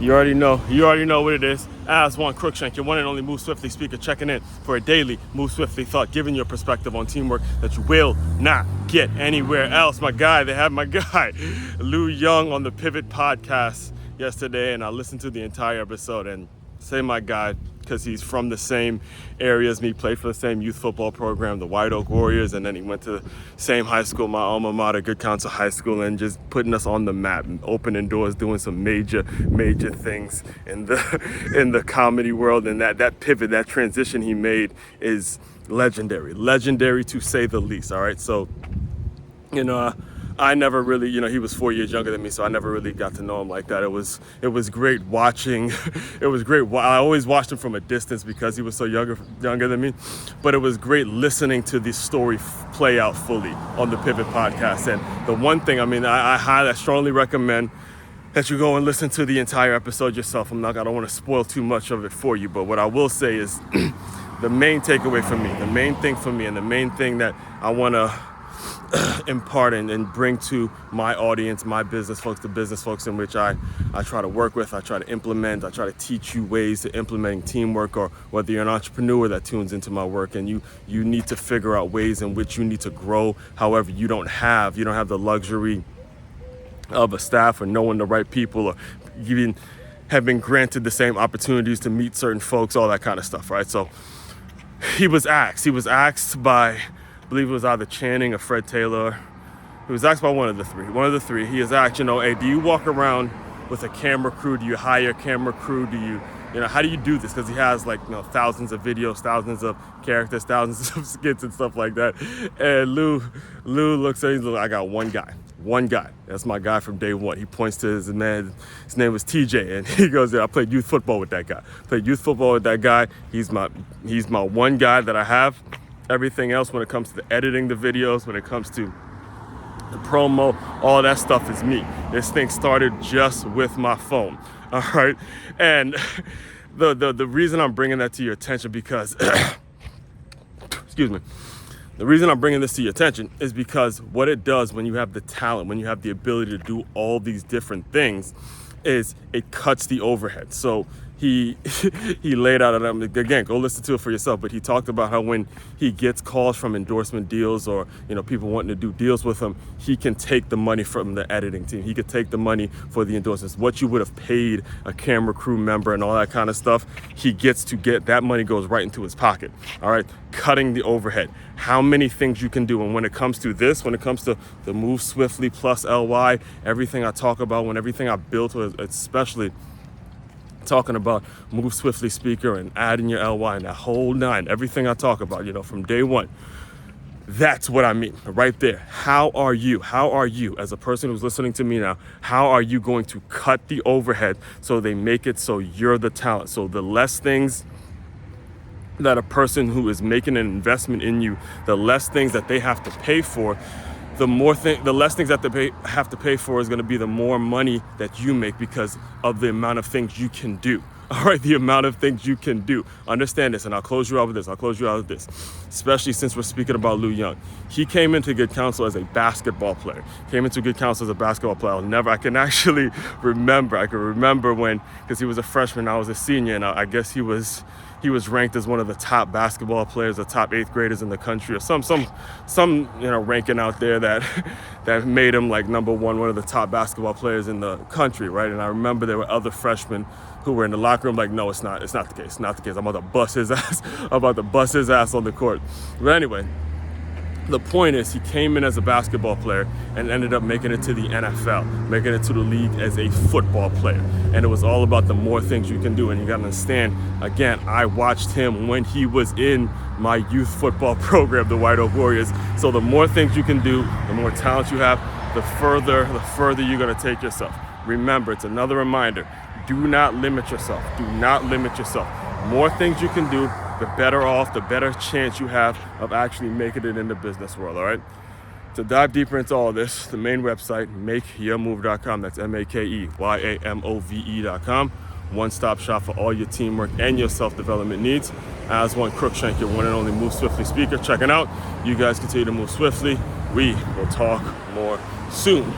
You already know what it is. Aswand Cruickshank, your one and only Move Swiftly speaker, checking in for a daily Move Swiftly thought, giving you a perspective on teamwork that you will not get anywhere else. My guy, they have my guy, Lou Young, on the Pivot podcast yesterday, and I listened to the entire episode. And say my guy, because he's from the same area as me, played for the same youth football program, the White Oak Warriors, and then he went to the same high school, my alma mater, Good Counsel High School, and just putting us on the map and opening doors, doing some major things in the comedy world. And that pivot, that transition he made is legendary to say the least. All right, so I never really, he was 4 years younger than me, so I never really got to know him like that. It was great watching. It was great. I always watched him from a distance because he was so younger than me. But it was great listening to the story play out fully on the Pivot podcast. And the one thing, I strongly recommend that you go and listen to the entire episode yourself. I don't want to spoil too much of it for you, but what I will say is the main takeaway for me, the main thing for me, and the main thing that I want to impart and bring to my audience, my business folks, the business folks in which I try to work with, I try to implement, I try to teach you ways to implementing teamwork, or whether you're an entrepreneur that tunes into my work and you need to figure out ways in which you need to grow. However, you don't have the luxury of a staff or knowing the right people, or even have been granted the same opportunities to meet certain folks, all that kind of stuff, right? So he was asked by, I believe it was either Channing or Fred Taylor. He was asked by one of the three. He is asked, hey, do you walk around with a camera crew? Do you hire a camera crew? Do you, how do you do this? Because he has thousands of videos, thousands of characters, thousands of skits and stuff like that. And Lou looks at him, he's like, I got one guy. That's my guy from day one. He points to his man. His name was TJ, and he goes, I played youth football with that guy. He's my one guy that I have. Everything else, when it comes to editing the videos, when it comes to the promo, all that stuff is me. This thing started just with my phone, all right? And the reason I'm bringing that to your attention, because, excuse me, the reason I'm bringing this to your attention is because what it does when you have the talent, when you have the ability to do all these different things, is it cuts the overhead. So he laid out, again, go listen to it for yourself, but he talked about how when he gets calls from endorsement deals, or people wanting to do deals with him, he can take the money from the editing team. He could take the money for the endorsements. What you would have paid a camera crew member and all that kind of stuff, he gets to get that money, goes right into his pocket. All right, cutting the overhead. How many things you can do, and when it comes to this, when it comes to the Move Swiftly plus LY, everything I talk about, when everything I built, especially talking about Move Swiftly speaker and adding your LY and that whole nine, everything I talk about, from day one, that's what I mean right there. How are you as a person who's listening to me now, how are you going to cut the overhead so they make it so you're the talent? So the less things that a person who is making an investment in you, the less things that they have to pay for, the less things that they have to pay for is going to be the more money that you make, because of the amount of things you can do. All right, the amount of things you can do. Understand this, and I'll close you out with this. Especially since we're speaking about Lou Young. He came into Good Counsel as a basketball player. I can actually remember when, because he was a freshman, I was a senior, and I guess he was ranked as one of the top basketball players, the top 8th graders in the country, or some ranking out there that made him like number one of the top basketball players in the country, right? And I remember there were other freshmen who were in the locker room like, no, it's not the case. I'm about to bust his ass on the court. But anyway, the point is, he came in as a basketball player and ended up making it to the NFL, making it to the league as a football player. And it was all about the more things you can do. And you got to understand, again, I watched him when he was in my youth football program, the White Oak Warriors. So the more things you can do, the more talent you have, the further you're going to take yourself. Remember, it's another reminder, do not limit yourself. More things you can do, the better off, the better chance you have of actually making it in the business world, all right? To dive deeper into all of this, the main website, makeyourmove.com. That's MakeYamove.com. One-stop shop for all your teamwork and your self-development needs. Aswand Cruickshank, your one and only Move Swiftly speaker, checking out. You guys continue to move swiftly. We will talk more soon.